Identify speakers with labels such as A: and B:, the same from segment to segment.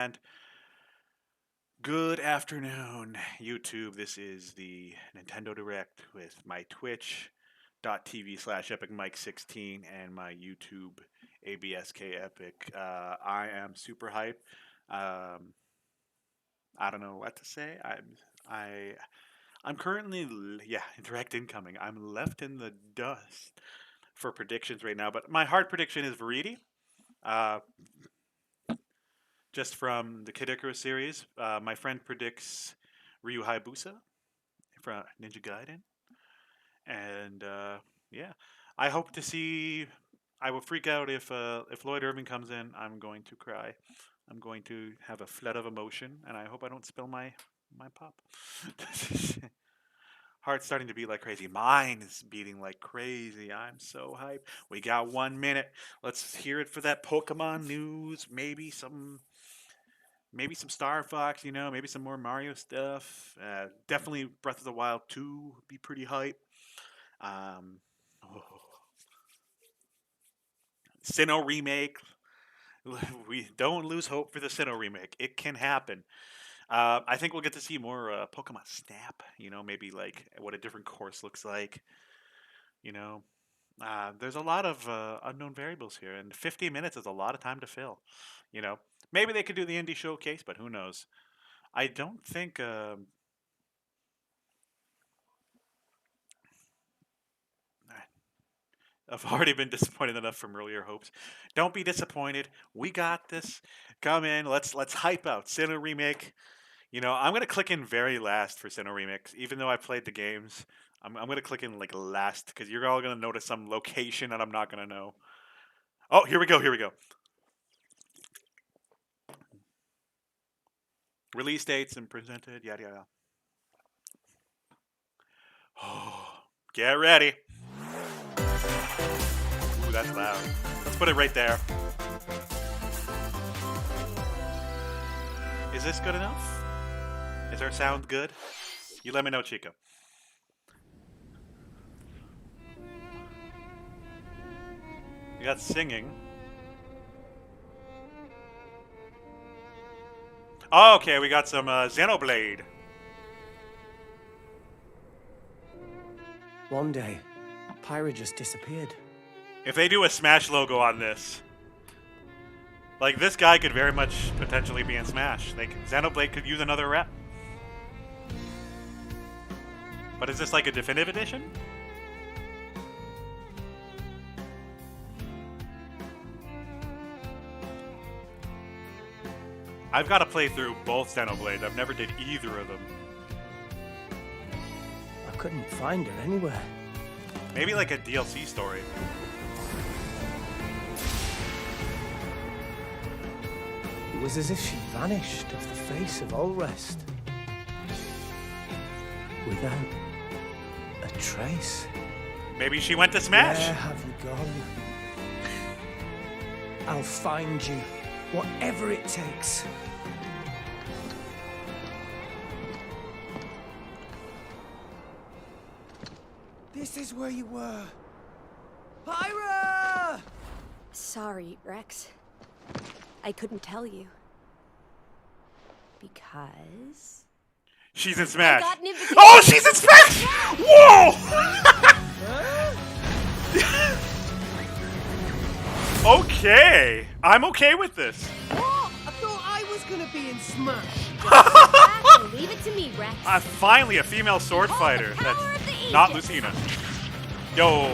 A: And good afternoon, YouTube. This is the Nintendo Direct with my twitch.tv/epicmike16 and my YouTube ABSK Epic. I am super hype. Um, I don't know what to say. I I'm currently direct incoming. I'm left in the dust for predictions right now, but my hard prediction is Viridi. Uh, just from the Kid Icarus series. My friend predicts Ryu Hayabusa from Ninja Gaiden, and yeah, I hope to see. I will freak out if Lloyd Irving comes in. I'm going to cry. I'm going to have a flood of emotion, and I hope I don't spill my pop. Heart's starting to beat like crazy. Mine is beating like crazy. I'm so hyped. We got 1 minute. Let's hear it for that Pokemon news. Maybe some Star Fox, maybe some more Mario stuff. Definitely Breath of the Wild 2 would be pretty hype. Um, oh, Sinnoh remake. We don't lose hope for the Sinnoh remake. It can happen. I think we'll get to see more Pokemon Snap. Maybe like what a different course looks like. You know, there's a lot of unknown variables here, and 50 minutes is a lot of time to fill. You know, maybe they could do the indie showcase, but who knows? I don't think. I've already been disappointed enough from earlier hopes. Don't be disappointed. We got this. Come in. Let's hype out Sinnoh remake. I'm gonna click in very last for Sinnoh remix, even though I played the games. I'm gonna click in like last because you're all gonna notice some location that I'm not gonna know. Oh, here we go. Here we go. Release dates and presented. Yada yada. Oh, get ready. Ooh, that's loud. Let's put it right there. Is this good enough? Is our sound good? You let me know, Chico. You got singing. Oh, okay, we got some Xenoblade.
B: One day, Pyra just disappeared.
A: If they do a Smash logo on this, like this guy could very much potentially be in Smash. Xenoblade could use another rep. But is this like a definitive edition? I've got to play through both Xenoblade. I've never did either of them.
B: I couldn't find her anywhere.
A: Maybe like a DLC story.
B: It was as if she vanished off the face of all rest. Without a trace.
A: Maybe she went to Smash.
B: Where have you gone? I'll find you, whatever it takes. This is where you were. Pyra!
C: Sorry, Rex. I couldn't tell you. Because...
A: She's in Smash.
C: I got an invitation.
A: Oh, she's in Smash! Whoa! Okay. I'm okay with this.
B: What? I thought I was gonna be in Smash.
C: Leave it to me, Rex.
A: Finally a female sword fighter. That's not Lucina. Yo.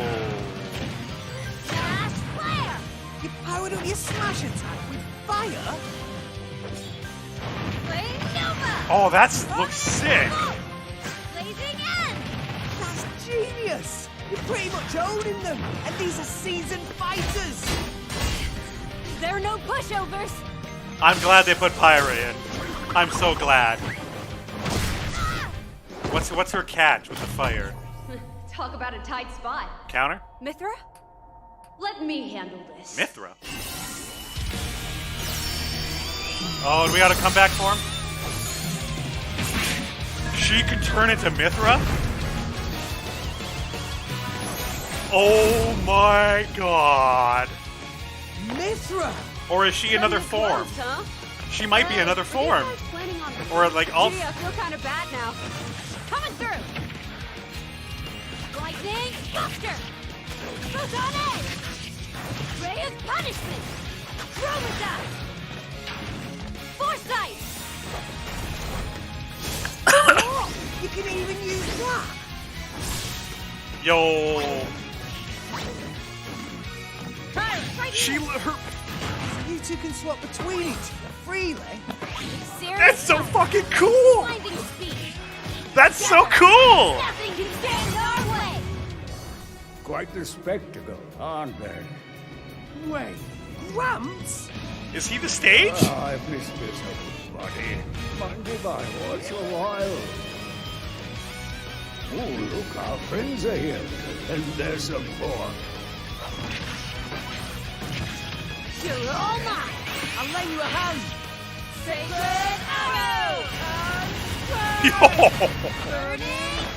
C: Smash Flare!
B: You powered up your Smash attack with fire?
C: Flame Nova!
A: Oh, looks sick.
C: Blazing End!
B: That's genius! You're pretty much owning them, and these are seasoned fighters!
C: There are no pushovers!
A: I'm glad they put Pyra in. I'm so glad. What's her catch with the fire?
D: Talk about a tight spot.
A: Counter?
C: Mythra?
D: Let me handle this.
A: Mythra. Oh, and we gotta come back for him? She can turn into Mythra? Oh my god.
B: Mythra!
A: Or is she another form?
D: Close, huh?
A: She might be another form. Or like all.
D: Gee, I feel kind of bad now. Coming through. Lightning Buster. Photon Edge. Ray of Punishment. Chromata. Foresight.
B: Oh, you can even use that.
A: Yo.
D: Right
A: She
D: here.
A: her.
B: You two can swap between each other freely.
D: Serious?
A: That's so fucking cool.
D: Blinding speed.
A: That's so cool.
D: Nothing can stand in our way.
E: Quite the spectacle, aren't they?
B: Wait, Gramps?
A: Is he the stage?
E: I've missed this, buddy. Mind if I watch a while? Oh, look, our friends are here. And there's some more.
D: You're all mine.
B: I'll lend you a hand.
D: Sacred Arrow.
A: Yo.
D: Burning.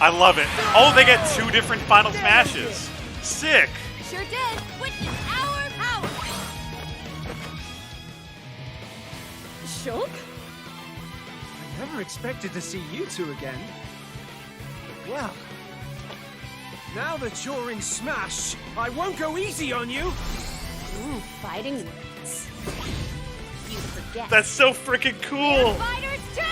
A: I love it. Oh, they get 2 different Final Smashes. Sick.
D: Sure did. Witness our power. Shulk?
B: I never expected to see you two again. But well, now that you're in Smash, I won't go easy on you.
D: Ooh, fighting words. You forget.
A: That's so freaking cool.
D: Fighters too.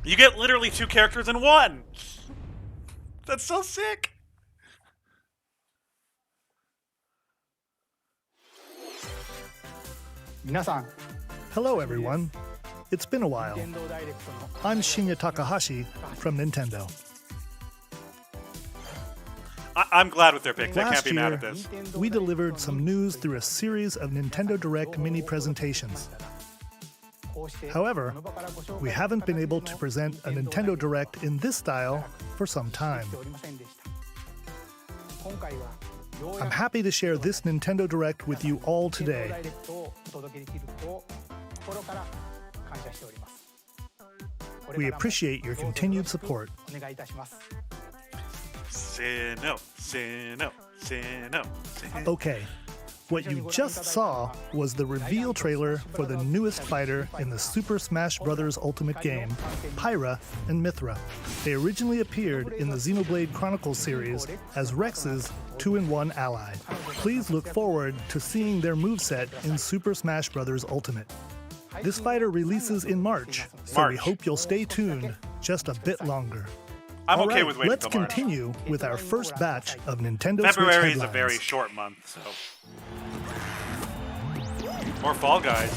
A: You get literally 2 characters in one. That's so sick.
F: Hello everyone. It's been a while. I'm Shinya Takahashi from Nintendo.
A: I'm glad with their picks. I can't
F: Last
A: be mad
F: year,
A: at this.
F: we delivered some news through a series of Nintendo Direct mini presentations. However, we haven't been able to present a Nintendo Direct in this style for some time. I'm happy to share this Nintendo Direct with you all today. We appreciate your continued support.
A: Sinnoh, Sinnoh, Sinnoh, Sinnoh.
F: Okay, what you just saw was the reveal trailer for the newest fighter in the Super Smash Bros. Ultimate game, Pyra and Mythra. They originally appeared in the Xenoblade Chronicles series as Rex's 2-in-1 ally. Please look forward to seeing their moveset in Super Smash Bros. Ultimate. This fighter releases in March, so we
A: March.
F: hope you'll stay tuned just a bit longer.
A: I'm
F: All
A: okay
F: right,
A: with waiting
F: let's
A: till March.
F: continue with our first batch of Nintendo Switch
A: February is a
F: headlines.
A: very short month, so. More Fall Guys.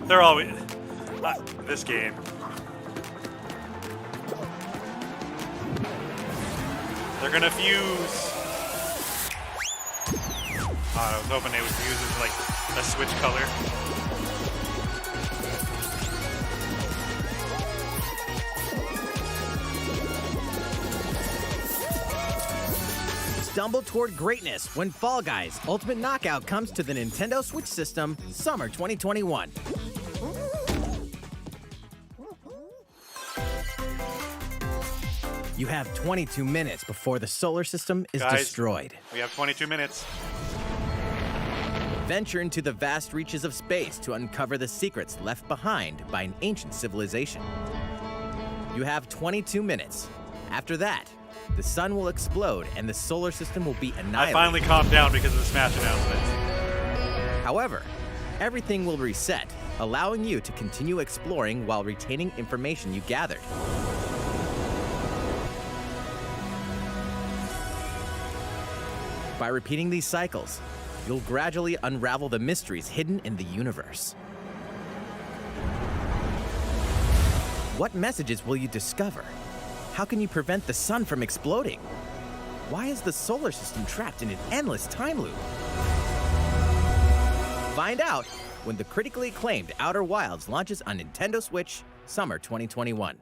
A: They're always this game. They're gonna fuse. I was hoping they would use it like a Switch color.
G: Stumble toward greatness when Fall Guys Ultimate Knockout comes to the Nintendo Switch system summer 2021. You have 22 minutes before the solar system is
A: Guys.
G: destroyed.
A: We have 22 minutes.
G: Venture into the vast reaches of space to uncover the secrets left behind by an ancient civilization. You have 22 minutes. After that, the sun will explode and the solar system will be
A: I
G: annihilated.
A: finally calmed down because of the Smash announcement.
G: However, everything will reset, allowing you to continue exploring while retaining information you gathered. By repeating these cycles, you'll gradually unravel the mysteries hidden in the universe. What messages will you discover? How can you prevent the sun from exploding? Why is the solar system trapped in an endless time loop? Find out when the critically acclaimed Outer Wilds launches on Nintendo Switch summer 2021.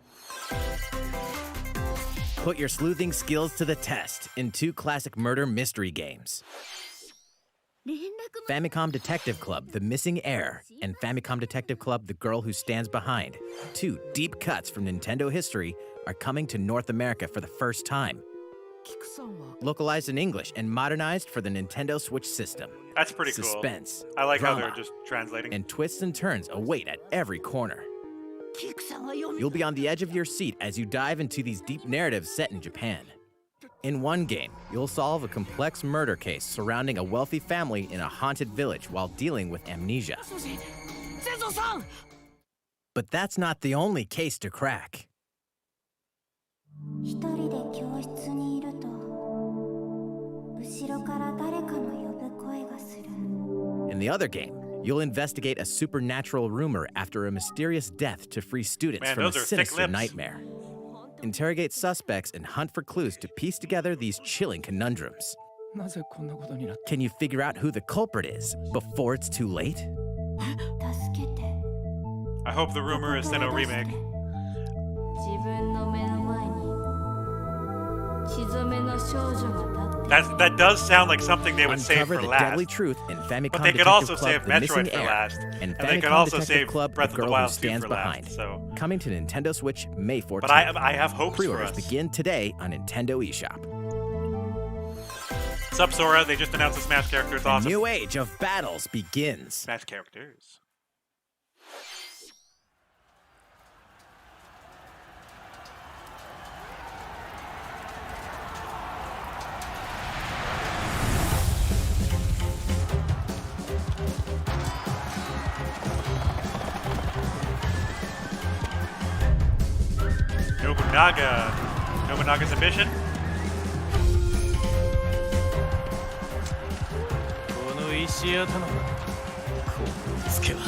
G: Put your sleuthing skills to the test in 2 classic murder mystery games. Famicom Detective Club, The Missing Heir, and Famicom Detective Club, The Girl Who Stands Behind, two deep cuts from Nintendo history, are coming to North America for the first time. Localized in English and modernized for the Nintendo Switch system.
A: That's pretty cool.
G: Suspense,
A: I like how
G: drama,
A: they're just translating.
G: and twists and turns await at every corner. You'll be on the edge of your seat as you dive into these deep narratives set in Japan. In one game, you'll solve a complex murder case surrounding a wealthy family in a haunted village while dealing with amnesia. But that's not the only case to crack.
H: 一人で教室にいると後ろから誰かの呼ぶ声がする
G: In the other game, you'll investigate a supernatural rumor after a mysterious death to free students
A: Man,
G: from a
A: those are thick
G: sinister
A: lips.
G: nightmare. Interrogate suspects and hunt for clues to piece together these chilling conundrums.
E: なぜこんなことになっ
G: Can you figure out who the culprit is before it's too late?
H: 助けて
A: I hope the rumor is Sinnoh remake.
H: 自分の目の前に血染めの少女が立って
A: That does sound like something they would save
G: Uncover
A: for
G: the
A: last.
G: deadly truth in Famicom
A: But they could
G: Detective
A: also
G: Club,
A: save
G: The Missing
A: Metroid for
G: Heir,
A: last.
G: and
A: And they could
G: Famicom
A: also
G: Detective
A: save
G: Club,
A: Breath
G: The
A: of the
G: Girl Who
A: Wild 2
G: Stands
A: for
G: Behind.
A: last. So,
G: Coming to Nintendo Switch May 14th.
A: but I have hopes for
G: Pre-orders
A: us.
G: begin today on Nintendo eShop.
A: What's up, Sora? They just announced the Smash character. It's
G: A
A: awesome.
G: new age of battles begins.
A: Smash characters. Nobunaga's ambition.
B: この石頭こうつけば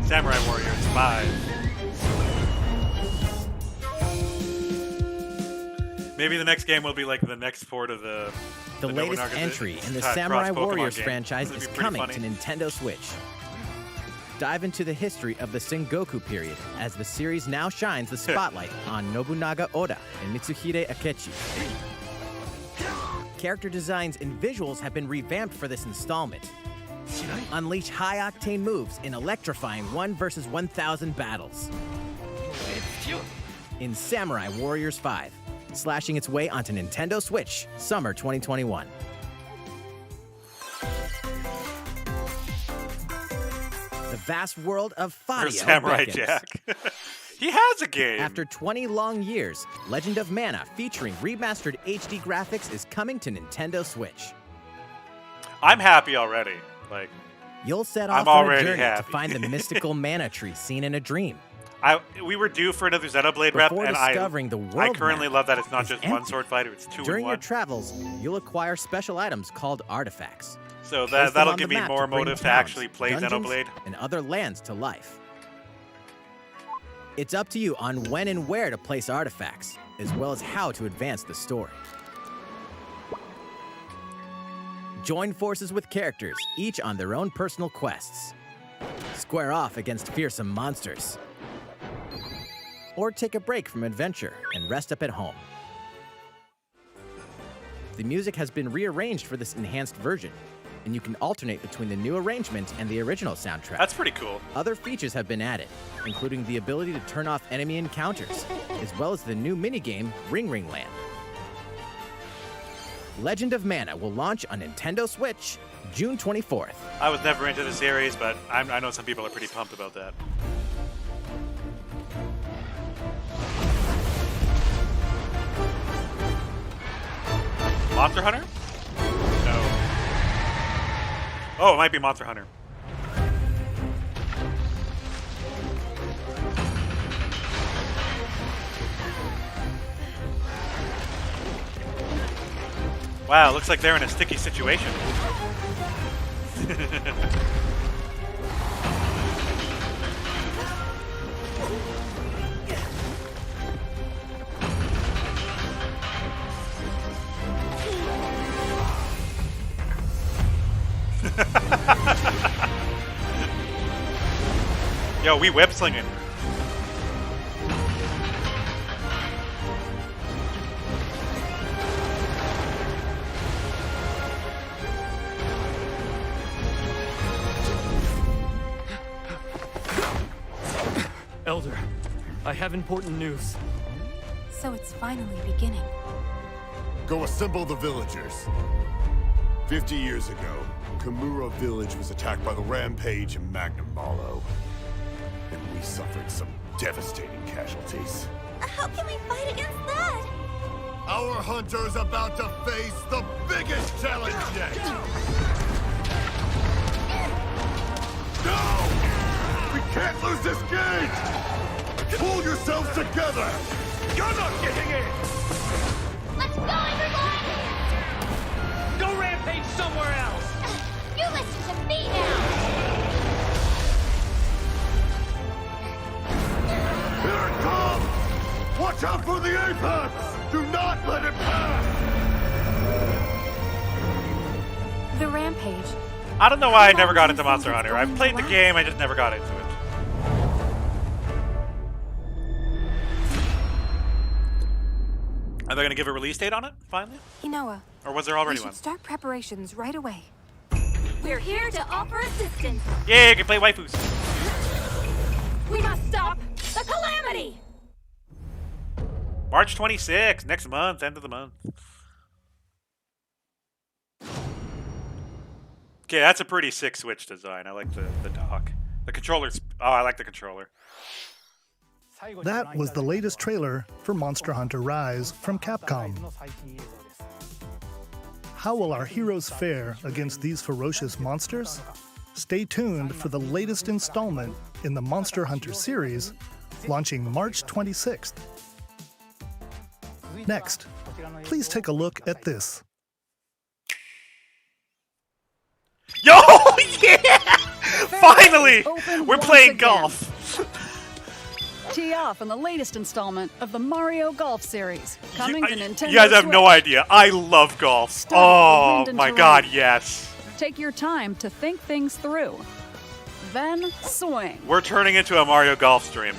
A: Samurai Warriors 5. Maybe the next game will be like the next port of the
G: latest
A: Nobunaga
G: entry in the
A: cross
G: Samurai
A: Pokemon
G: Warriors
A: game.
G: franchise
A: This
G: is
A: would be pretty
G: coming
A: funny.
G: to Nintendo Switch. Dive into the history of the Sengoku period as the series now shines the spotlight on Nobunaga Oda and Mitsuhide Akechi. Character designs and visuals have been revamped for this installment. Unleash high-octane moves in electrifying 1 versus 1,000 battles. In Samurai Warriors 5, slashing its way onto Nintendo Switch, summer 2021. The vast world of
A: Or
G: Fadia
A: Samurai
G: beckons.
A: Jack. He has a game.
G: After 20 long years, Legend of Mana featuring remastered HD graphics is coming to Nintendo Switch.
A: I'm happy already. Like,
G: You'll set
A: I'm
G: off on a
A: already
G: journey to
A: happy.
G: find the mystical mana tree seen in a dream.
A: we were due for another Xenoblade rep,
G: Before
A: and
G: discovering the
A: I
G: world
A: currently
G: map
A: love that it's not
G: is
A: just one
G: empty.
A: sword fighter; it's two
G: During
A: in
G: your
A: one.
G: travels, you'll acquire special items called artifacts.
A: So
G: Place them
A: that'll
G: on
A: give
G: the
A: me
G: map
A: more
G: bring
A: motive to
G: towns,
A: actually play
G: dungeons,
A: Xenoblade.
G: and other lands to life. It's up to you on when and where to place artifacts, as well as how to advance the story. Join forces with characters, each on their own personal quests. Square off against fearsome monsters. Or take a break from adventure and rest up at home. The music has been rearranged for this enhanced version, and you can alternate between the new arrangement and the original soundtrack.
A: That's pretty cool.
G: Other features have been added, including the ability to turn off enemy encounters, as well as the new minigame Ring Ring Land. Legend of Mana will launch on Nintendo Switch June 24th.
A: I was never into the series, but I know some people are pretty pumped about that. Monster Hunter? No. Oh, it might be Monster Hunter. Wow, looks like they're in a sticky situation. Yo, we web slinging.
B: Elder, I have important news.
C: So it's finally beginning.
E: Go assemble the villagers. 50 years ago, Kamura village was attacked by the Rampage and Magnum Malo. And we suffered some devastating casualties.
C: How can we fight against that?
E: Our hunter's about to face the biggest challenge yet! No! We can't lose this gate! Pull yourselves together! You're not getting in!
D: Let's go, everyone!
B: Go rampage somewhere else!
D: You listen to me now!
E: Here it comes! Watch out for the apex! Do not let it pass!
C: The Rampage.
A: I don't know why I never got into Monster Hunter. I've played the game, I just never got into it. Are they going to give a release date on it, finally?
C: Inoa,
A: Or was there
C: we
A: already
C: should
A: one?
C: start preparations right away.
D: We're here to offer assistance.
A: Yeah, you can play waifus.
D: We must stop the calamity.
A: March 26th, next month, end of the month. Okay, that's a pretty sick Switch design. I like the dock. The controller's... Oh, I like the controller.
F: That was the latest trailer for Monster Hunter Rise from Capcom. How will our heroes fare against these ferocious monsters? Stay tuned for the latest installment in the Monster Hunter series, launching March 26th. Next, please take a look at this.
A: Yo, yeah! Finally! We're playing golf.
I: Tee off on the latest installment of the Mario Golf series, coming to Nintendo
A: You guys have
I: Switch.
A: no idea. I love golf.
I: Start with
A: Oh
I: wind and
A: my
I: terrain.
A: god, yes.
I: Take your time to think things through. Then swing.
A: We're turning into a Mario Golf stream.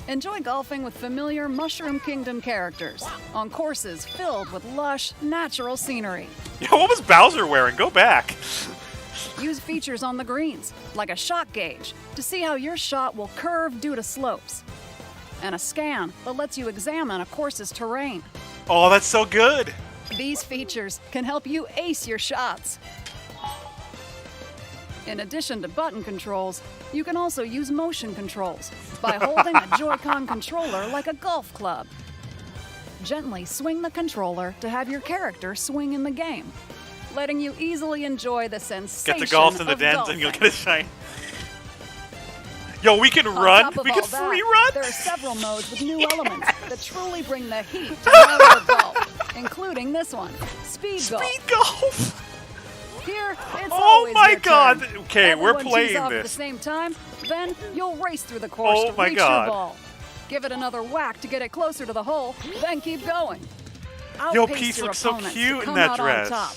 I: Enjoy golfing with familiar Mushroom Kingdom characters on courses filled with lush, natural scenery.
A: Yeah, what was Bowser wearing? Go back.
I: Use features on the greens, like a shot gauge, to see how your shot will curve due to slopes. And a scan that lets you examine a course's terrain.
A: Oh, that's so good.
I: These features can help you ace your shots. In addition to button controls, you can also use motion controls by holding a Joy-Con controller like a golf club. Gently swing the controller to have your character swing in the game, letting you easily enjoy the sensation
A: Get the golf in the
I: of
A: dens
I: golfing.
A: and you'll get a shine. Yo, we can
I: On
A: run.
I: top of
A: We
I: all
A: can
I: that,
A: free run.
I: There are several modes with new elements that truly bring the heat to Mario Golf, including this one, Speed Golf.
A: Speed golf.
I: Here, it's
A: Oh
I: always
A: my
I: your
A: god.
I: turn.
A: Okay, we're
I: Everyone tees
A: playing
I: off at the
A: this.
I: same time, then you'll race through the course
A: Oh
I: to
A: my
I: reach
A: God.
I: your ball. Give it another whack to get it closer to the hole, then keep going.
A: Yo,
I: Outpace
A: Peach
I: your
A: looks so
I: opponents to
A: cute in
I: come
A: that
I: out
A: dress.
I: On top.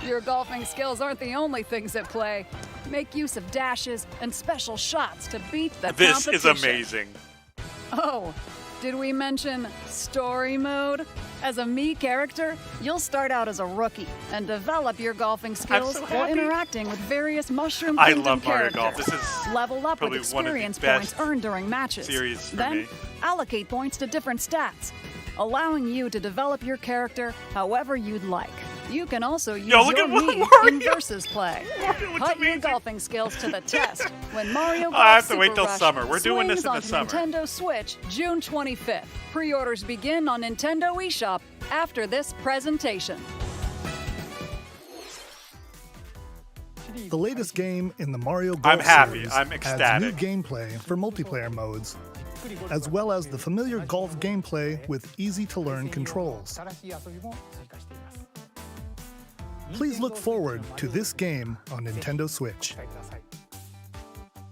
I: Your golfing skills aren't the only things at play. Make use of dashes and special shots to beat the
A: This is
I: competition.
A: amazing.
I: Oh, did we mention story mode? As a Mii character, you'll start out as a rookie and develop your golfing skills
A: so
I: while
A: happy.
I: interacting with various Mushroom
A: I
I: Kingdom
A: love Mario
I: characters.
A: Golf. This is
I: Level up with
A: probably one of the
I: experience
A: best
I: points earned during matches.
A: series for
I: then
A: me.
I: allocate points to different stats, allowing you to develop your character however you'd like. You can also use
A: look
I: your
A: at
I: Mii in
A: Mario.
I: versus play.
A: Mario looks
I: Put your
A: amazing.
I: golfing skills to the test when Mario Golf
A: I have to wait
I: Super
A: till
I: Rush
A: summer. We're doing this
I: swings
A: in the
I: onto
A: summer.
I: Nintendo Switch, June 25th. Pre-orders begin on Nintendo eShop after this presentation.
F: The latest game in the Mario Golf
A: I'm happy.
F: series
A: I'm
F: adds
A: ecstatic.
F: new gameplay for multiplayer modes, as well as the familiar golf gameplay with easy-to-learn controls. Please look forward to this game on Nintendo Switch.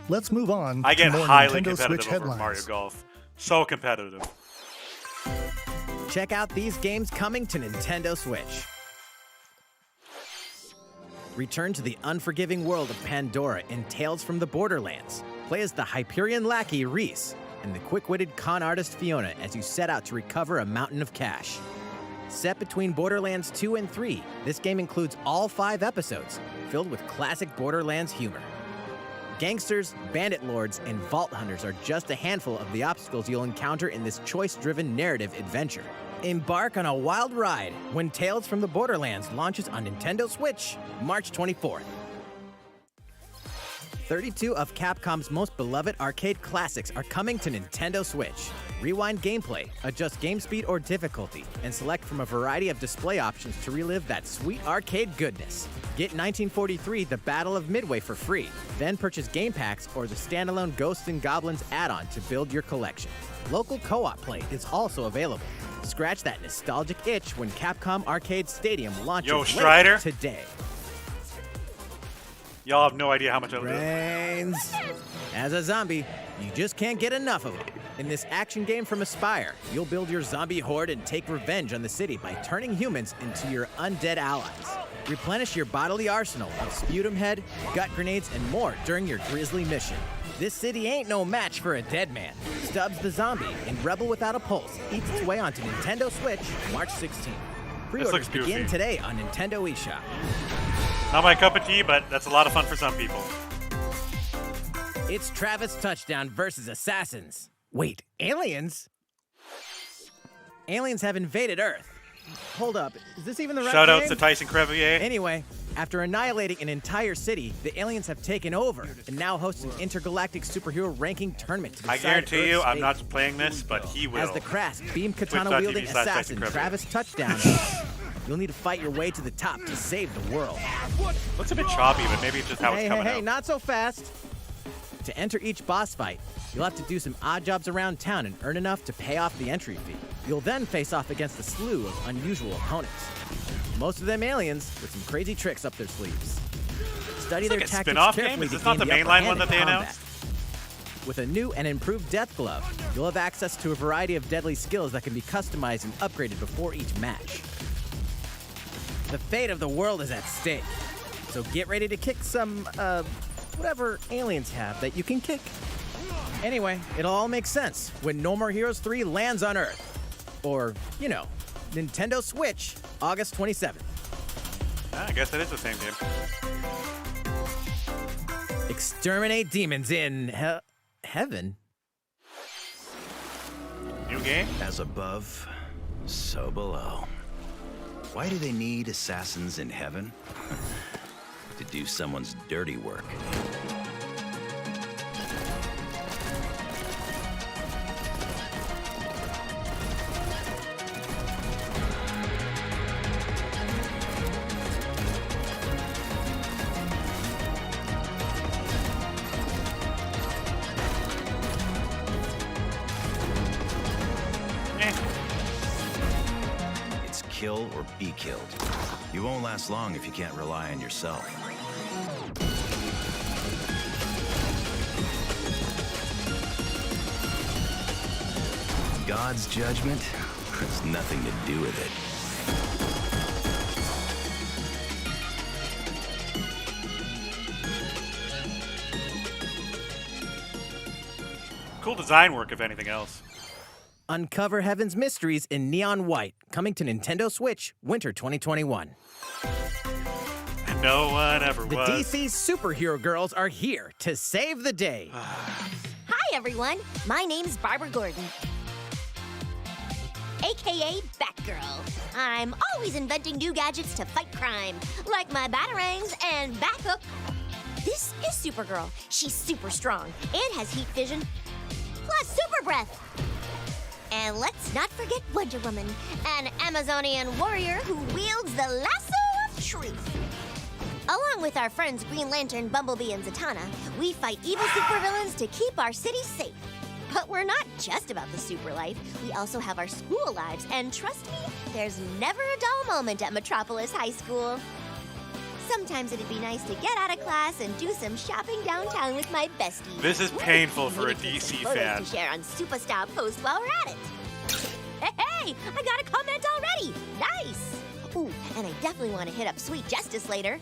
F: Let's move on
A: I
F: to
A: get
F: more
A: highly
F: Nintendo Switch
A: competitive over Mario
F: headlines.
A: Golf. So competitive.
G: Check out these games coming to Nintendo Switch. Return to the unforgiving world of Pandora in Tales from the Borderlands. Play as the Hyperion lackey Reese and the quick-witted con artist Fiona as you set out to recover a mountain of cash. Set between Borderlands 2 and 3, this game includes all 5 episodes, filled with classic Borderlands humor. Gangsters, bandit lords, and vault hunters are just a handful of the obstacles you'll encounter in this choice-driven narrative adventure. Embark on a wild ride when Tales from the Borderlands launches on Nintendo Switch, March 24th. 32 of Capcom's most beloved arcade classics are coming to Nintendo Switch. Rewind gameplay, adjust game speed or difficulty, and select from a variety of display options to relive that sweet arcade goodness. Get 1943 The Battle of Midway for free, then purchase game packs or the standalone Ghosts and Goblins add-on to build your collection. Local co-op play is also available. Scratch that nostalgic itch when Capcom Arcade Stadium launches
A: Yo,
G: later
A: Strider.
G: today.
A: Y'all have no idea how much I love it.
G: Brains. As a zombie, you just can't get enough of them. In this action game from Aspyr, you'll build your zombie horde and take revenge on the city by turning humans into your undead allies. Replenish your bodily arsenal of sputum head, gut grenades, and more during your grisly mission. This city ain't no match for a dead man. Stubbs the Zombie in Rebel Without a Pulse eats its way onto Nintendo Switch March 16th. Pre-orders
A: looks
G: begin
A: goofy.
G: today on Nintendo eShop.
A: Not my cup of tea, but that's a lot of fun for some people.
G: It's Travis Touchdown versus Assassins. Wait, aliens? Aliens have invaded Earth. Hold up, is this even the right
A: Shout
G: game?
A: outs to Tyson Crevier.
G: Anyway, after annihilating an entire city, the aliens have taken over and now host an intergalactic superhero ranking tournament to
A: I
G: decide
A: guarantee you,
G: Earth's
A: I'm
G: fate.
A: not playing this, but he will.
G: As the crass, beam katana-wielding assassin
A: Twitch.tv/TysonCrevier.
G: Travis Touchdown, you'll need to fight your way to the top to save the world.
A: Looks a bit choppy, but maybe it's just how it's coming out.
G: Not so fast. To enter each boss fight, you'll have to do some odd jobs around town and earn enough to pay off the entry fee. You'll then face off against a slew of unusual opponents. Most of them aliens with some crazy tricks up their sleeves. Study
A: It's
G: their
A: like a
G: tactics
A: spin-off game?
G: carefully
A: Is
G: to
A: this not
G: gain
A: the
G: upper
A: mainline
G: hand
A: one
G: in
A: that they
G: combat.
A: announced?
G: With a new and improved Death Glove, you'll have access to a variety of deadly skills that can be customized and upgraded before each match. The fate of the world is at stake, so get ready to kick some, whatever aliens have that you can kick. Anyway, it'll all make sense when No More Heroes 3 lands on Earth. Or, you know, Nintendo Switch, August 27th.
A: I guess that is the same game.
G: Exterminate demons in heaven.
A: New game?
J: As above, so below. Why do they need assassins in heaven? To do someone's dirty work. It's kill or be killed. You won't last long if you can't rely on yourself. God's judgment has nothing to do with it.
A: Cool design work, if anything else.
G: Uncover Heaven's mysteries in neon white, coming to Nintendo Switch, winter 2021.
A: And no one ever
G: The
A: was.
G: DC superhero girls are here to save the day.
D: Hi, everyone. My name's Barbara Gordon, aka Batgirl. I'm always inventing new gadgets to fight crime, like my batarangs and Bathook. This is Supergirl. She's super strong and has heat vision, plus super breath. And let's not forget Wonder Woman, an Amazonian warrior who wields the lasso of truth. Along with our friends Green Lantern, Bumblebee, and Zatanna, we fight evil supervillains to keep our city safe. But we're not just about the super life. We also have our school lives, and trust me, there's never a dull moment at Metropolis High School. Sometimes it'd be nice to get out of class and do some shopping downtown with my besties.
A: This is painful for a
D: Maybe take some
A: DC
D: photos
A: fan.
D: to share on Superstar Post while we're at it. Hey, I got a comment already. Nice. Ooh, and I definitely want to hit up Sweet Justice later.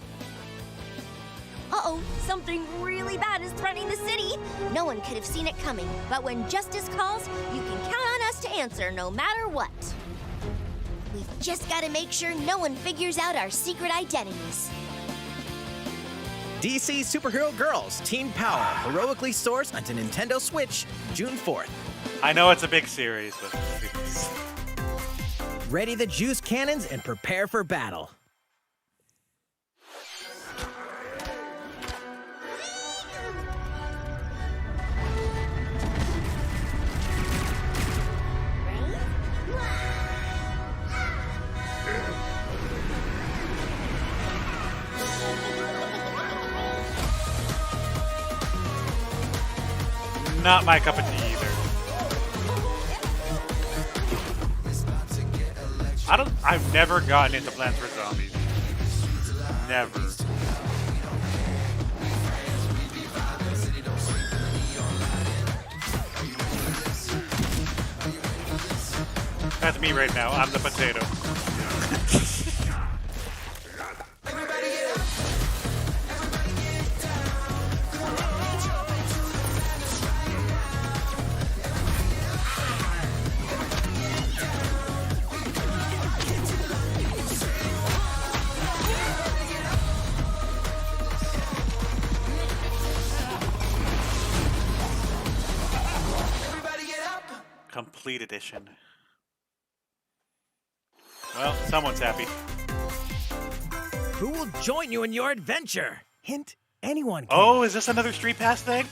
D: Uh-oh, something really bad is threatening the city. No one could have seen it coming, but when justice calls, you can count on us to answer no matter what. We've just got to make sure no one figures out our secret identities.
G: DC Superhero Girls Teen Power heroically soars onto Nintendo Switch June 4th.
A: I know it's a big series, but
G: Ready the juice cannons and prepare for battle.
A: not my cup of tea either. I've never gotten into Plants vs. Zombies. Never. That's me right now. I'm the potato. Complete edition. Well, someone's happy.
G: Who will join you in your adventure? Hint, anyone can.
A: Oh, is this another Street Pass thing?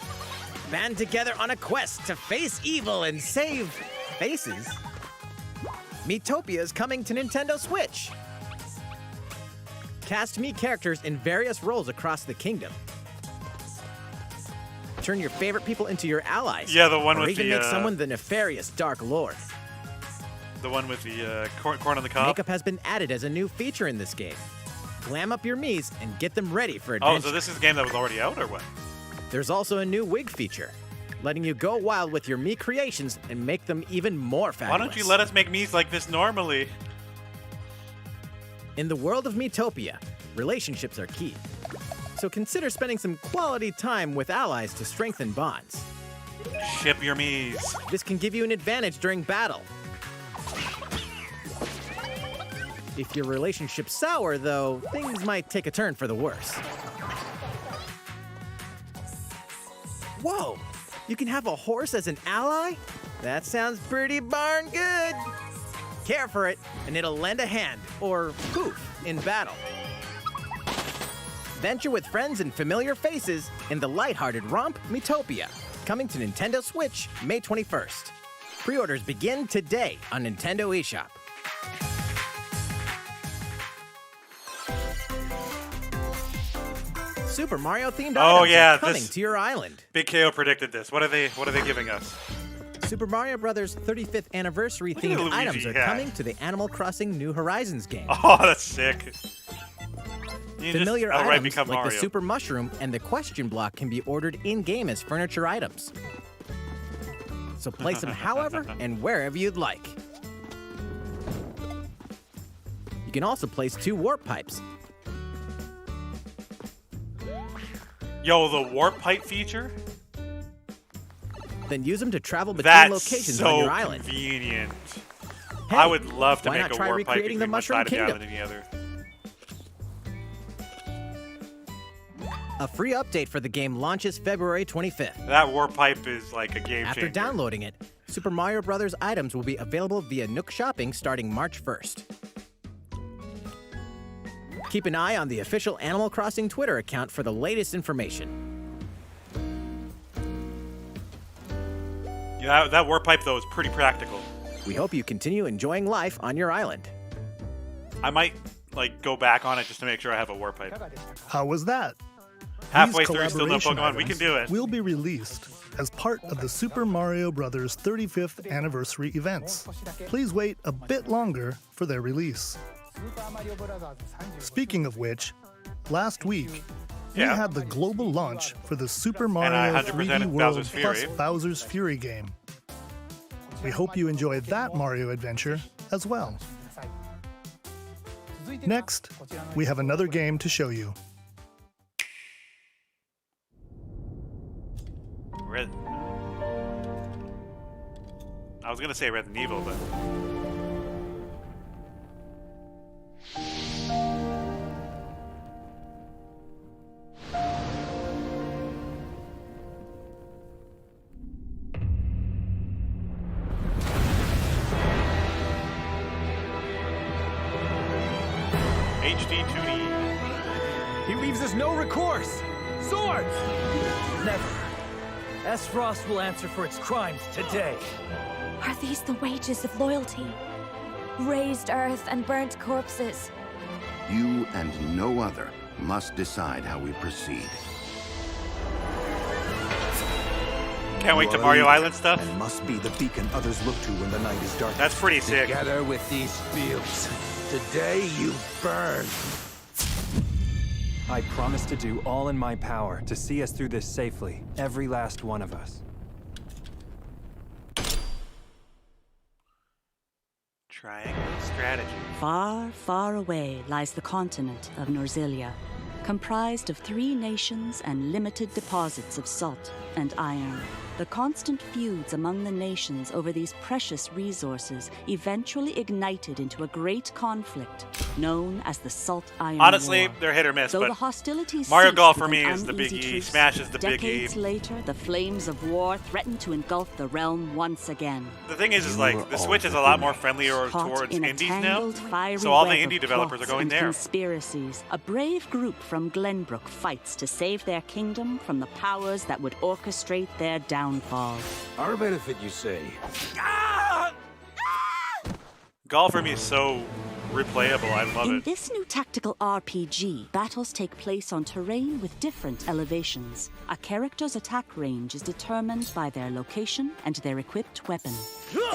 G: Band together on a quest to face evil and save faces. Miitopia is coming to Nintendo Switch. Cast Mii characters in various roles across the kingdom. Turn your favorite people into your allies.
A: Yeah, the one
G: or
A: with
G: even
A: the,
G: make someone the nefarious Dark Lord.
A: The one with the corn on the cob.
G: Makeup has been added as a new feature in this game. Glam up your Miis and get them ready for adventure.
A: Oh, so this is a game that was already out, or what?
G: There's also a new wig feature, letting you go wild with your Mii creations and make them even more fabulous.
A: Why don't you let us make Miis like this normally?
G: In the world of Miitopia, relationships are key. So consider spending some quality time with allies to strengthen bonds.
A: Ship your Miis.
G: This can give you an advantage during battle. If your relationship's sour, though, things might take a turn for the worse. Whoa! You can have a horse as an ally? That sounds pretty darn good! Care for it, and it'll lend a hand, or poof, in battle. Venture with friends and familiar faces in the lighthearted romp Miitopia, coming to Nintendo Switch May 21st. Pre-orders begin today on Nintendo eShop. Super Mario themed items are coming to your island.
A: Big KO predicted this. What are they giving us?
G: Super Mario Bros. 35th anniversary
A: Look at
G: themed
A: the Luigi
G: items are
A: hat.
G: coming to the Animal Crossing New Horizons game.
A: Oh, that's sick. You
G: Familiar
A: just outright
G: items
A: become
G: like
A: Mario.
G: the Super Mushroom and the Question Block can be ordered in-game as furniture items. So place them however and wherever you'd like. You can also place 2 warp pipes.
A: Yo, the warp pipe feature?
G: Then use them to travel between
A: That's
G: locations
A: so
G: on your island.
A: convenient.
G: Hey,
A: I would love to
G: why
A: make
G: not
A: a
G: try
A: warp pipe
G: recreating the
A: between one
G: Mushroom
A: side of the
G: Kingdom?
A: island and the other.
G: A free update for the game launches February 25th.
A: That warp pipe is like a game
G: After
A: changer.
G: downloading it, Super Mario Bros. Items will be available via Nook Shopping starting March 1st. Keep an eye on the official Animal Crossing Twitter account for the latest information.
A: Yeah, that warp pipe, though, is pretty practical.
G: We hope you continue enjoying life on your island.
A: I might, like, go back on it just to make sure I have a warp pipe.
F: How was that?
A: Halfway
F: These
A: through, still no
F: collaboration
A: Pokemon. We can
F: items
A: do it.
F: Will be released as part of the Super Mario Bros. 35th anniversary events. Please wait a bit longer for their release. Speaking of which, last week, we
A: Yeah.
F: had the global launch for the Super
A: I
F: Mario
A: 100%
F: 3D
A: of
F: World
A: Bowser's
F: plus
A: Fury.
F: Bowser's Fury game. We hope you enjoyed that Mario adventure as well. Next, we have another game to show you.
A: Red. I was gonna say Resident Evil, but HD 2D.
B: He leaves us no recourse. Swords!
K: Never. Aesfrost will answer for its crimes today.
C: Are these the wages of loyalty? Raised earth and burnt corpses.
L: You and no other must decide how we proceed.
A: Can't wait to Mario Island stuff.
M: And must be the beacon others look to when the night is dark.
A: That's pretty sick.
M: Together with these fields. Today you burn.
B: I promise to do all in my power to see us through this safely, every last one of us.
A: Triangle strategy.
N: Far, far away lies the continent of Norzilia, comprised of 3 nations and limited deposits of salt and iron. The constant feuds among the nations over these precious resources eventually ignited into a great conflict known as the Salt Iron
A: Honestly,
N: War.
A: they're hit or miss,
N: Though
A: but
N: the hostilities
A: Mario
N: ceased
A: Golf
N: with
A: for me
N: an
A: is the
N: uneasy
A: biggie.
N: truce,
A: Smash is the
N: decades
A: biggie.
N: later, the flames of war threatened to engulf the realm once again.
A: The thing is like the Switch is a lot more friendlier
N: Caught
A: towards
N: in a
A: indies now,
N: tangled, fiery
A: so all the
N: web
A: indie
N: of
A: developers are
N: plots
A: going
N: and
A: there.
N: Conspiracies. A brave group from Glenbrook fights to save their kingdom from the powers that would orchestrate their downfall.
M: Our benefit, you say?
A: Golf for me is so replayable. I love
N: In
A: it.
N: this new tactical RPG, battles take place on terrain with different elevations. A character's attack range is determined by their location and their equipped weapon.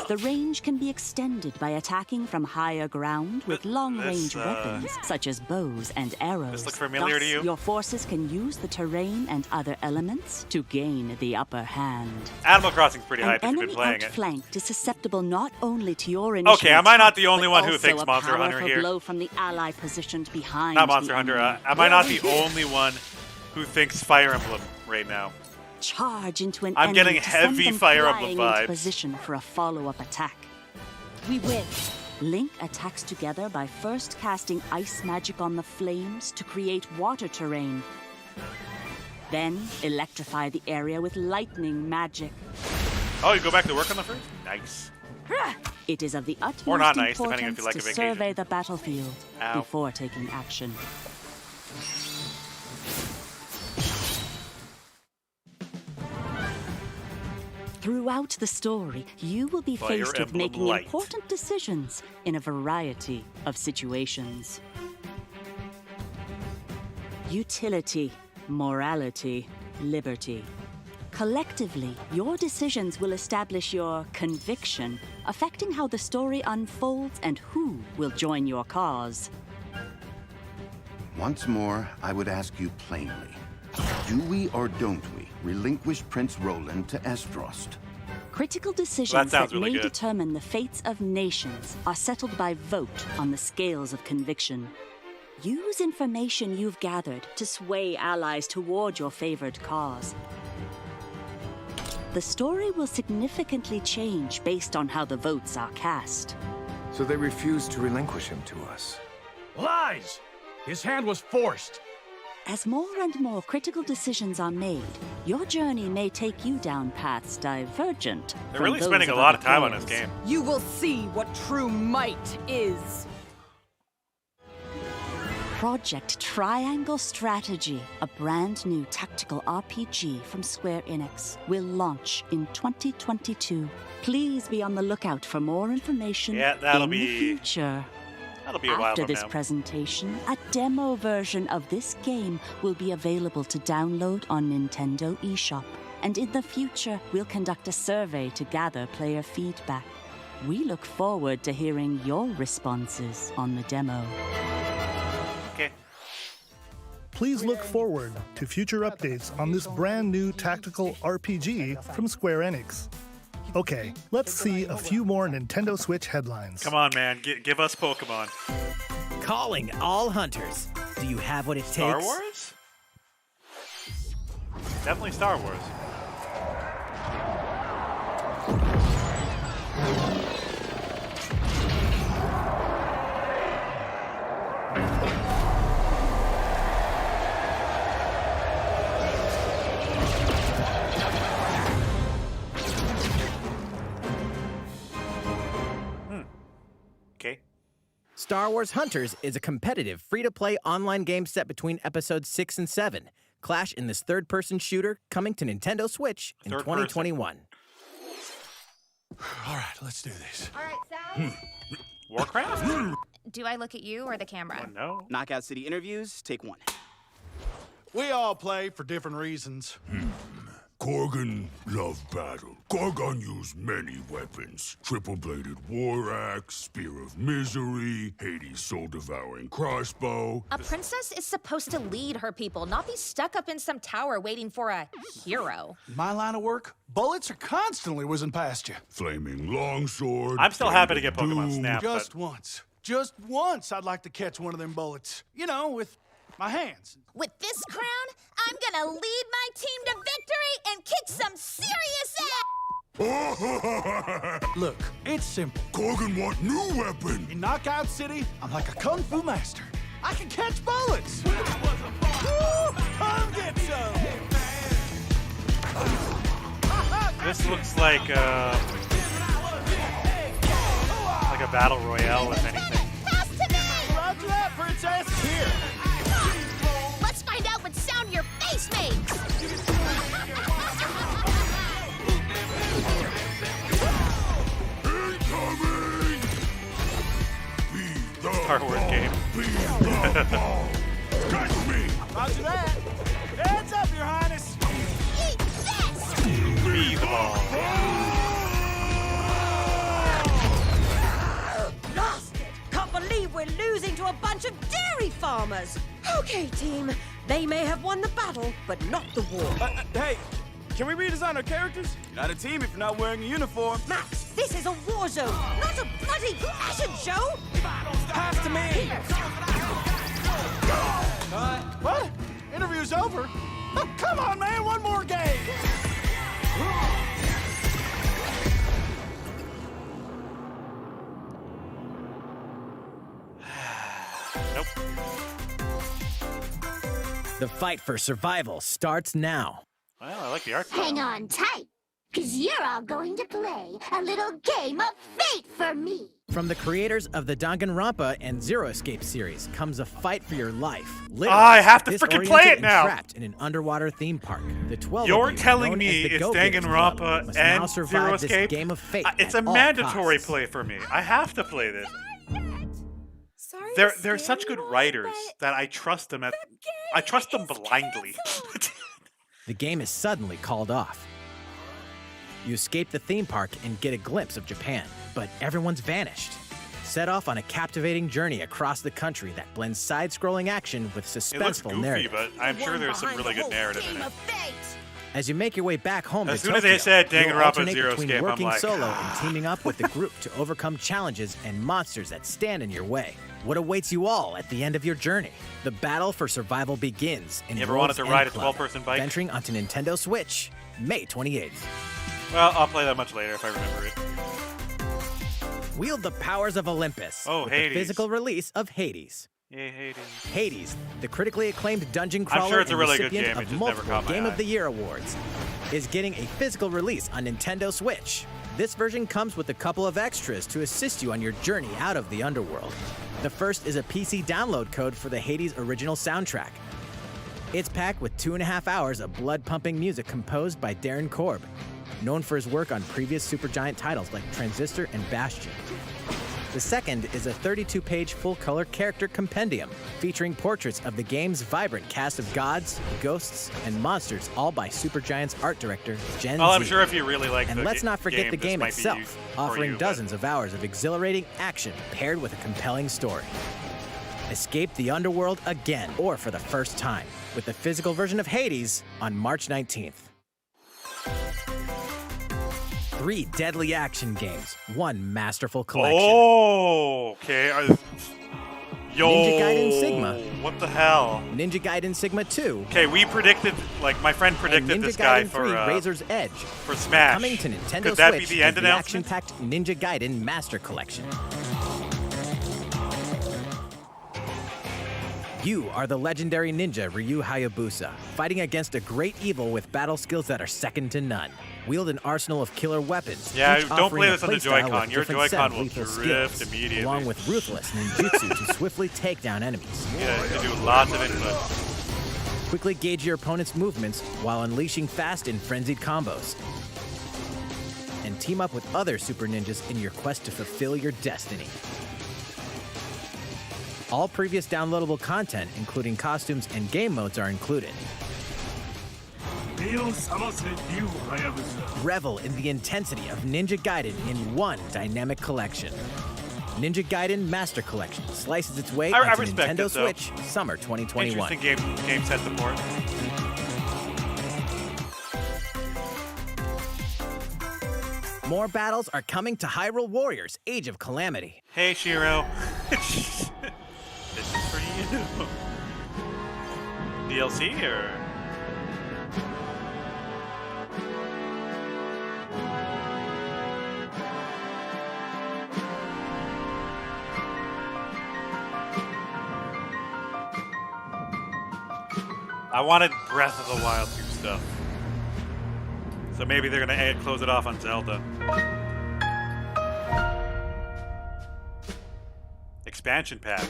N: The range can be extended by attacking from higher ground with long-range weapons, such as bows and arrows.
A: This look familiar to
N: Thus,
A: you?
N: your forces can use the terrain and other elements to gain the upper hand.
A: Animal Crossing's pretty
N: An
A: hype if you've
N: enemy
A: been playing it.
N: outflanked is susceptible not only to your initial
A: Okay, am I not the
N: attack,
A: only
N: but
A: one who
N: also
A: thinks
N: a
A: Monster Hunter
N: powerful
A: here?
N: blow from the ally positioned behind
A: Not Monster
N: the
A: Hunter.
N: enemy.
A: Am I not the only one who thinks Fire Emblem right now?
N: Charge into an
A: I'm
N: enemy
A: getting
N: to send
A: heavy
N: them
A: Fire
N: flying
A: Emblem
N: into
A: vibes.
N: position for a follow-up attack. We win. Link attacks together by first casting ice magic on the flames to create water terrain. Then electrify the area with lightning magic.
A: Oh, you go back to work on the first? Nice.
N: It is of the utmost
A: Or not nice, depending
N: importance
A: if you like
N: to
A: a vacation.
N: survey the battlefield
A: Ow.
N: before taking action. Throughout the story, you will be
A: Fire
N: faced with
A: Emblem
N: making
A: Light.
N: important decisions in a variety of situations. Utility, morality, liberty. Collectively, your decisions will establish your conviction, affecting how the story unfolds and who will join your cause.
L: Once more, I would ask you plainly. Do we or don't we relinquish Prince Roland to Aesfrost?
N: Critical decisions
A: sounds
N: that
A: really
N: may
A: good.
N: determine the fates of nations are settled by vote on the scales of conviction. Use information you've gathered to sway allies toward your favored cause. The story will significantly change based on how the votes are cast.
M: So they refuse to relinquish him to us.
K: Lies! His hand was forced.
N: As more and more critical decisions are made, your journey may take you down paths divergent.
A: They're
N: from
A: really
N: those
A: spending a
N: of
A: lot
N: other
A: of time on this
N: players.
A: game.
I: You will see what true might is.
N: Project Triangle Strategy, a brand new tactical RPG from Square Enix, will launch in 2022. Please be on the lookout for more information
A: Yeah, that'll
N: in the
A: be-
N: future.
A: That'll be a while
N: After
A: from
N: this
A: now.
N: presentation, a demo version of this game will be available to download on Nintendo eShop. And in the future, we'll conduct a survey to gather player feedback. We look forward to hearing your responses on the demo.
A: Okay.
F: Please look forward to future updates on this brand new tactical RPG from Square Enix. Okay, let's see a few more Nintendo Switch headlines.
A: Come on, man. Give us Pokemon.
G: Calling all hunters. Do you have what it
A: Star
G: takes?
A: Wars? Definitely Star Wars.
G: Star Wars Hunters is a competitive, free-to-play online game set between episodes 6 and 7. Clash in this third-person shooter coming to Nintendo Switch in 2021.
O: All right, let's do this.
P: All right, Sal.
A: Warcraft?
P: Do I look at you or the camera?
A: No.
Q: Knockout City interviews, take 1.
O: We all play for different reasons.
R: Korgan loved battle. Korgan used many weapons. Triple-bladed war axe, spear of misery, Hades' soul-devouring crossbow.
P: A princess is supposed to lead her people, not be stuck up in some tower waiting for a hero.
O: My line of work, bullets are constantly whizzing past you.
R: Flaming longsword.
A: I'm still happy to get
R: Blade of
A: Pokemon
R: Doom.
A: Snap.
O: Just once, I'd like to catch one of them bullets. You know, with my hands.
D: With this crown, I'm gonna lead my team to victory and kick some serious ass!
O: Look, it's simple.
R: Korgan want new weapon.
O: In Knockout City, I'm like a kung fu master. I can catch bullets. Woo! Come get some.
A: This looks like a battle royale, if anything.
D: Pass to me!
O: Roger that, princess. Here.
D: Let's find out what sound your face makes!
R: Incoming!
A: Star Wars game.
R: Catch me!
O: Roger that. Heads up, Your Highness.
D: Eat this!
A: Be the ball.
S: Lost it! Can't believe we're losing to a bunch of dairy farmers! Okay, team. They may have won the battle, but not the war.
Q: Hey, can we redesign our characters? You're not a team if you're not wearing a uniform.
S: Max, this is a war zone, not a bloody fashion show!
Q: Pass to me!
O: What? Interview's over? Oh, come on, man, one more game!
A: Nope.
G: The fight for survival starts now.
A: Well, I like the art.
D: Hang on tight, because you're all going to play a little game of fate for me.
G: From the creators of the Danganronpa and Zero Escape series comes a fight for your life. Literally,
A: I have to freaking play it
G: disoriented
A: now.
G: and trapped in an underwater theme park. The 12
A: You're
G: of you,
A: telling
G: known
A: me
G: as the
A: it's
G: Go-Getters Club,
A: Danganronpa
G: must now
A: and
G: survive
A: Zero
G: this
A: Escape?
G: game of fate.
A: It's
G: at
A: a
G: all
A: mandatory
G: costs.
A: play for me. I have to play this.
C: Sorry,
A: They're such good writers that I trust them I trust them blindly.
G: The game is suddenly called off. You escape the theme park and get a glimpse of Japan, but everyone's vanished. Set off on a captivating journey across the country that blends side-scrolling action with
A: It looks
G: suspenseful
A: goofy,
G: narrative.
A: but I'm sure there's some really good narrative in it.
G: As you make your way back home
A: As
G: to
A: soon as
G: Tokyo,
A: they said
G: you'll
A: Danganronpa
G: alternate
A: Zero
G: between
A: Escape, I'm
G: working
A: like,
G: solo and teaming up with the group to overcome challenges and monsters that stand in your way. What awaits you all at the end of your journey? The battle for survival begins in
A: You ever wanted
G: World's
A: to
G: End
A: ride a
G: Club,
A: 12-person bike?
G: venturing onto Nintendo Switch, May 28th.
A: Well, I'll play that much later if I remember it.
G: Wield the powers of Olympus
A: Oh,
G: with
A: Hades.
G: the physical release of Hades.
A: Yay, Hades.
G: Hades, the critically acclaimed dungeon
A: I'm
G: crawler
A: sure it's a
G: and
A: really good
G: recipient
A: game, it
G: of
A: just never
G: multiple
A: caught my
G: Game
A: eye.
G: of the Year awards, is getting a physical release on Nintendo Switch. This version comes with a couple of extras to assist you on your journey out of the underworld. The first is a PC download code for the Hades original soundtrack. It's packed with 2.5 hours of blood-pumping music composed by Darren Korb, known for his work on previous Supergiant titles like Transistor and Bastion. The second is a 32-page full-color character compendium featuring portraits of the game's vibrant cast of gods, ghosts, and monsters, all by Supergiant's art director, Gen
A: Well, I'm
G: Z.
A: sure if you really like
G: And
A: the
G: let's not forget the
A: this
G: game
A: might be
G: itself,
A: for
G: offering
A: you, but-
G: dozens of hours of exhilarating action paired with a compelling story. Escape the underworld again, or for the first time, with the physical version of Hades on March 19th. 3 deadly action games, 1 masterful collection.
A: Oh, okay. Yo,
G: Ninja Gaiden Sigma.
A: What the hell?
G: Ninja Gaiden Sigma 2.
A: Okay, we predicted, like my friend predicted
G: and Ninja
A: this guy
G: Gaiden
A: for
G: 3 Razor's Edge.
A: for Smash.
G: Coming to Nintendo
A: Could that
G: Switch
A: be the end
G: is the
A: announcement?
G: action-packed Ninja Gaiden Master Collection. You are the legendary ninja Ryu Hayabusa, fighting against a great evil with battle skills that are second to none. Wield an arsenal of killer weapons.
A: Yeah,
G: each
A: don't
G: offering
A: play
G: a
A: this on the
G: playstyle
A: Joy-Con.
G: with
A: Your
G: different set
A: Joy-Con
G: of
A: will
G: lethal
A: drift
G: skills,
A: immediately.
G: along with ruthless ninjutsu to swiftly take down enemies.
A: Yeah, you do lots of input.
G: Quickly gauge your opponent's movements while unleashing fast and frenzied combos. And team up with other super ninjas in your quest to fulfill your destiny. All previous downloadable content, including costumes and game modes, are included. Revel in the intensity of Ninja Gaiden in one dynamic collection. Ninja Gaiden Master Collection slices its way
A: I
G: onto
A: respect
G: Nintendo
A: it, though.
G: Switch summer 2021.
A: Interesting game set support.
G: More battles are coming to Hyrule Warriors Age of Calamity.
A: Hey, Shiro. This is for you. DLC or? I wanted Breath of the Wild 2 stuff. So maybe they're gonna close it off on Zelda. Expansion pass.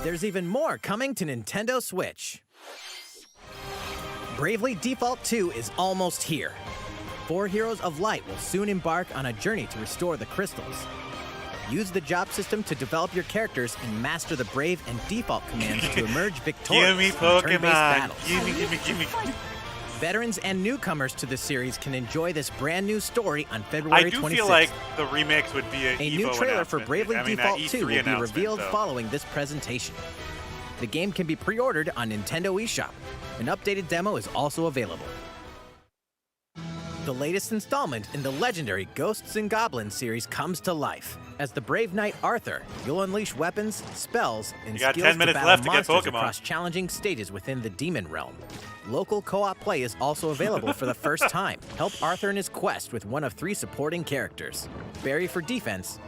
G: There's even more coming to Nintendo Switch. Bravely Default 2 is almost here. 4 Heroes of Light will soon embark on a journey to restore the crystals. Use the job system to develop your characters and master the Brave and Default commands to emerge victorious
A: Give me
G: in turn-based
A: Pokemon.
G: battles.
A: Give me.
G: Veterans and newcomers to the series can enjoy this brand new story on February 26th.
A: I do feel like the remakes would be a
G: new trailer for Bravely Default 2 will be
A: announcement,
G: revealed
A: though.
G: following this presentation. The game can be pre-ordered on Nintendo eShop. An updated demo is also available. The latest installment in the legendary Ghosts and Goblins series comes to life. As the brave knight Arthur, you'll unleash weapons, spells, and
A: You got
G: skills
A: 10 minutes
G: to battle
A: left to get
G: monsters
A: Pokemon.
G: across challenging stages within the Demon Realm. Local co-op play is also available for the first time. Help Arthur in his quest with one of 3 supporting characters: Barry for defense,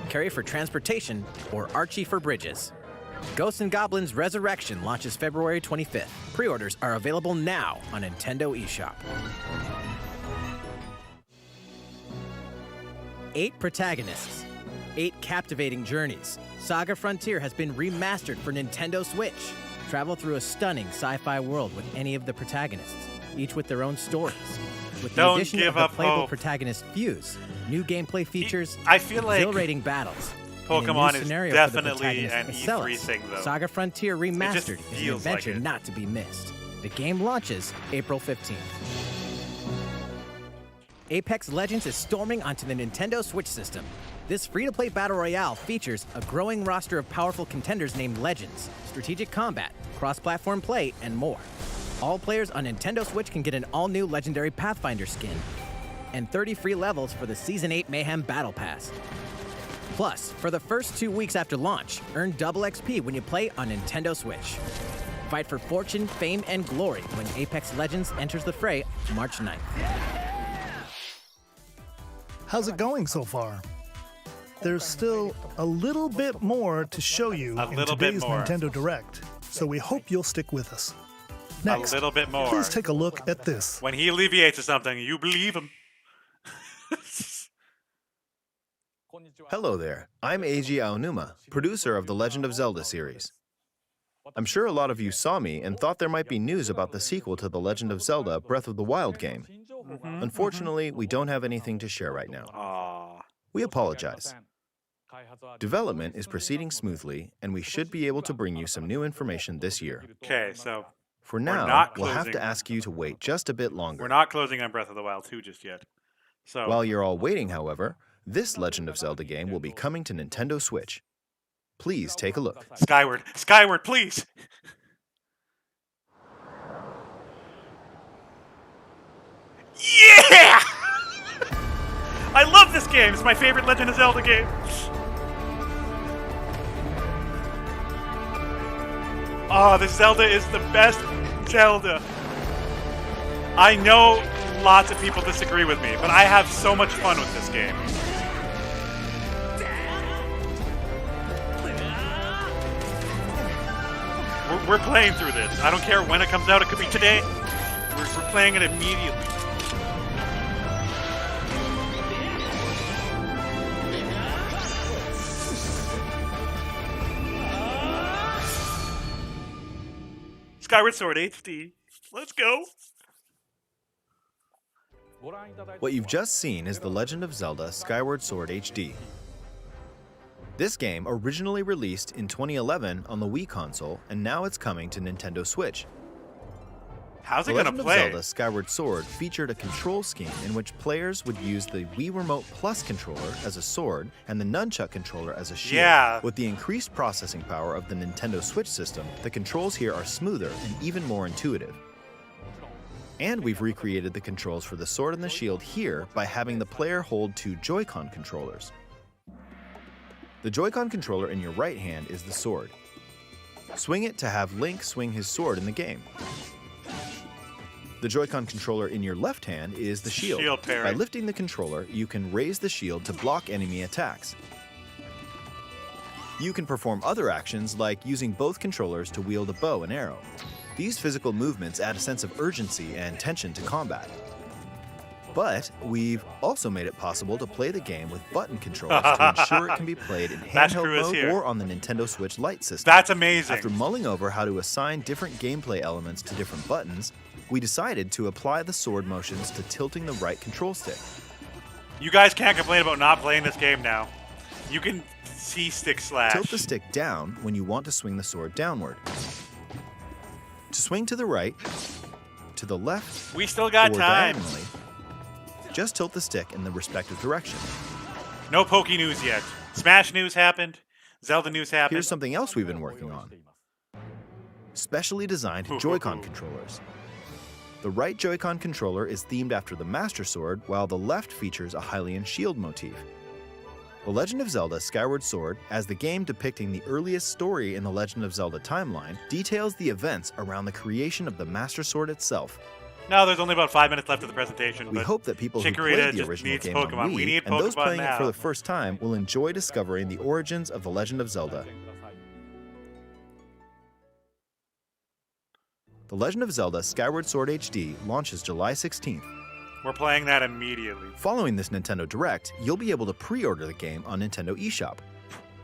G: Carrie for transportation, or Archie for bridges. Ghosts and Goblins Resurrection launches February 25th. Pre-orders are available now on Nintendo eShop. 8 protagonists, 8 captivating journeys. Saga Frontier has been remastered for Nintendo Switch. Travel through a stunning sci-fi world with any of the protagonists, each with their own stories. With the
A: Don't
G: addition
A: give
G: of the
A: up
G: playable
A: hope.
G: protagonist Fuse, new gameplay features,
A: I feel like
G: exhilarating battles, and a new
A: Pokemon is
G: scenario for the
A: definitely
G: protagonist,
A: an
G: Acellus.
A: E3 thing, though.
G: Saga Frontier Remastered is an
A: feels like
G: adventure
A: it.
G: not to be missed. The game launches April 15th. Apex Legends is storming onto the Nintendo Switch system. This free-to-play battle royale features a growing roster of powerful contenders named Legends, strategic combat, cross-platform play, and more. All players on Nintendo Switch can get an all-new legendary Pathfinder skin and 30 free levels for the Season 8 Mayhem Battle Pass. Plus, for the first 2 weeks after launch, earn double XP when you play on Nintendo Switch. Fight for fortune, fame, and glory when Apex Legends enters the fray March 9th.
F: How's it going so far? There's still a little bit more to show you in
A: little bit
F: today's
A: more.
F: Nintendo Direct, so we hope you'll stick with us. Next,
A: A little bit more.
F: please take a look at this.
A: When he alleviates something, you believe him.
T: Hello there, I'm Eiji Aonuma, producer of the Legend of Zelda series. I'm sure a lot of you saw me and thought there might be news about the sequel to The Legend of Zelda Breath of the Wild game. Unfortunately, we don't have anything to share right now. We apologize. Development is proceeding smoothly, and we should be able to bring you some new information this year.
A: Okay, so
T: For
A: we're
T: now,
A: not
T: we'll have to
A: closing-
T: ask you to wait just a bit longer.
A: We're not closing on Breath of the Wild 2 just yet. So
T: While you're all waiting, however, this Legend of Zelda game will be coming to Nintendo Switch. Please take a look.
A: Skyward, Skyward, please. Yeah! I love this game. It's my favorite Legend of Zelda game. Oh, this Zelda is the best Zelda. I know lots of people disagree with me, but I have so much fun with this game. We're playing through this. I don't care when it comes out. It could be today. We're playing it immediately. Skyward Sword HD. Let's go.
T: What you've just seen is The Legend of Zelda Skyward Sword HD. This game originally released in 2011 on the Wii console, and now it's coming to Nintendo Switch.
A: How's it
T: The
A: gonna
T: Legend
A: play?
T: of Zelda Skyward Sword featured a control scheme in which players would use the Wii Remote Plus controller as a sword and the Nunchuck controller as a shield.
A: Yeah.
T: With the increased processing power of the Nintendo Switch system, the controls here are smoother and even more intuitive. And we've recreated the controls for the sword and the shield here by having the player hold two Joy-Con controllers. The Joy-Con controller in your right hand is the sword. Swing it to have Link swing his sword in the game. The Joy-Con controller in your left hand is the shield.
A: Shield parry.
T: By lifting the controller, you can raise the shield to block enemy attacks. You can perform other actions like using both controllers to wield a bow and arrow. These physical movements add a sense of urgency and tension to combat. But we've also made it possible to play the game with button controls to ensure it can be played in
A: That
T: handheld
A: screw is
T: mode
A: here.
T: or on the Nintendo Switch Lite system.
A: That's amazing.
T: After mulling over how to assign different gameplay elements to different buttons, we decided to apply the sword motions to tilting the right control stick.
A: You guys can't complain about not playing this game now. You can C-stick slash.
T: Tilt the stick down when you want to swing the sword downward. To swing to the right, to the left,
A: We still got
T: or
A: time.
T: diagonally, just tilt the stick in the respective direction.
A: No Pokey news yet. Smash news happened. Zelda news happened.
T: Here's something else we've been working on. Specially designed Joy-Con controllers. The right Joy-Con controller is themed after the Master Sword, while the left features a Hylian shield motif. The Legend of Zelda Skyward Sword, as the game depicting the earliest story in the Legend of Zelda timeline, details the events around the creation of the Master Sword itself.
A: No, there's only about 5 minutes left of the presentation.
T: We
A: but
T: hope that people who
A: Chikorita
T: played the
A: just
T: original
A: needs
T: game
A: Pokemon.
T: on
A: We
T: Wii
A: need
T: and those
A: Pokemon
T: playing
A: now.
T: it for the first time will enjoy discovering the origins of the Legend of Zelda. The Legend of Zelda Skyward Sword HD launches July 16th.
A: We're playing that immediately.
T: Following this Nintendo Direct, you'll be able to pre-order the game on Nintendo eShop.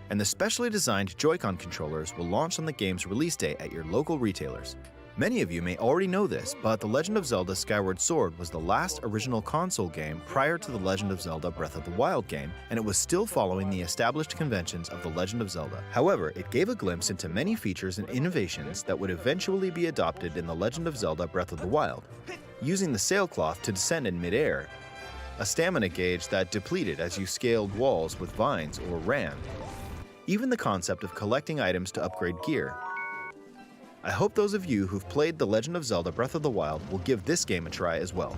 T: And the specially designed Joy-Con controllers will launch on the game's release day at your local retailers. Many of you may already know this, but The Legend of Zelda Skyward Sword was the last original console game prior to The Legend of Zelda Breath of the Wild game, and it was still following the established conventions of The Legend of Zelda. However, it gave a glimpse into many features and innovations that would eventually be adopted in The Legend of Zelda Breath of the Wild. Using the sailcloth to descend in midair, a stamina gauge that depleted as you scaled walls with vines or ran, even the concept of collecting items to upgrade gear. I hope those of you who've played The Legend of Zelda Breath of the Wild will give this game a try as well.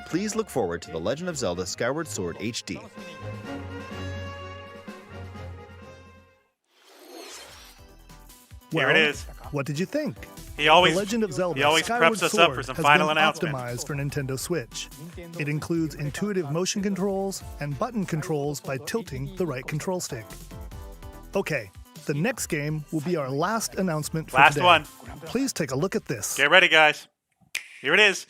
T: Please look forward to The Legend of Zelda Skyward Sword HD.
A: Here it is.
F: What did you think?
A: He always-
F: The Legend of Zelda
A: he always
F: Skyward
A: preps us
F: Sword
A: up for some
F: has
A: final
F: been
A: announcement.
F: optimized for Nintendo Switch. It includes intuitive motion controls and button controls by tilting the right control stick. Okay, the next game will be our last announcement for
A: Last
F: today.
A: one.
F: Please take a look at this.
A: Get ready, guys. Here it is.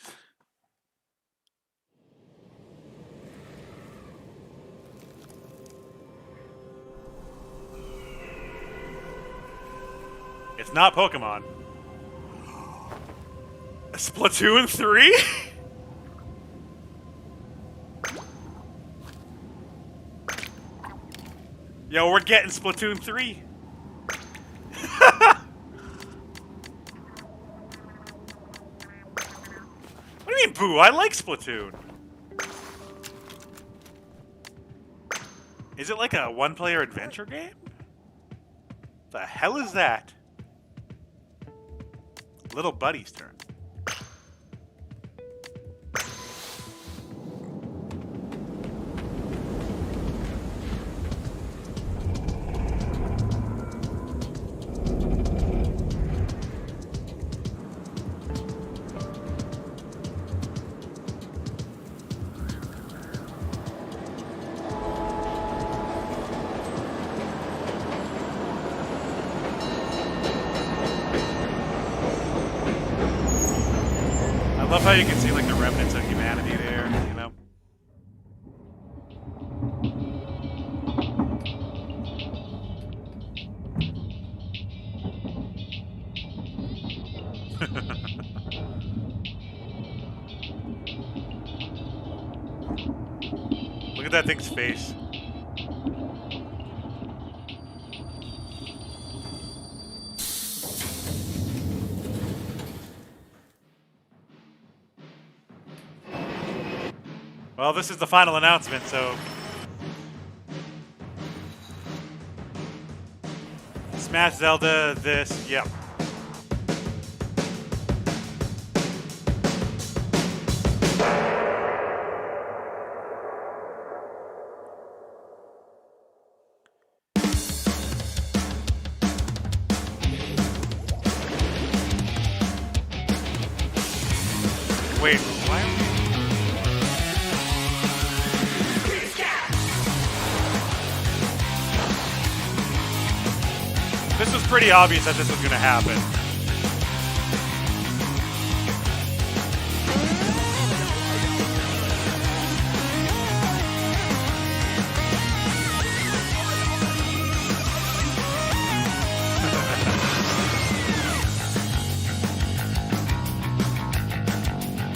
A: It's not Pokemon. Splatoon 3? Yo, we're getting Splatoon 3. What do you mean, boo? I like Splatoon. Is it like a one-player adventure game? The hell is that? Little Buddy's turn. love how you can see like the remnants of humanity there, you know? Look at that thing's face. Well, this is the final announcement, so... Smash Zelda, this, yep. Wait, why are we... This was pretty obvious that this was going to happen.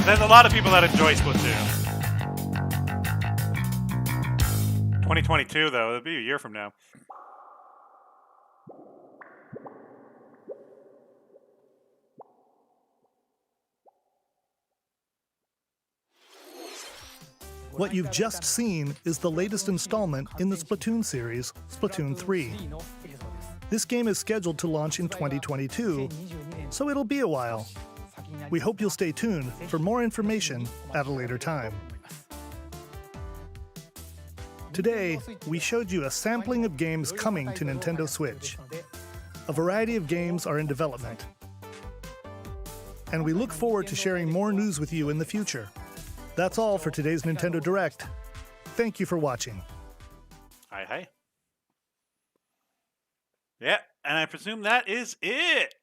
A: There's a lot of people that enjoy Splatoon. 2022, though. It'll be a year from now.
F: What you've just seen is the latest installment in the Splatoon series, Splatoon 3. This game is scheduled to launch in 2022, so it'll be a while. We hope you'll stay tuned for more information at a later time. Today, we showed you a sampling of games coming to Nintendo Switch. A variety of games are in development. And we look forward to sharing more news with you in the future. That's all for today's Nintendo Direct. Thank you for watching.
A: Hi. Yeah, and I presume that is it.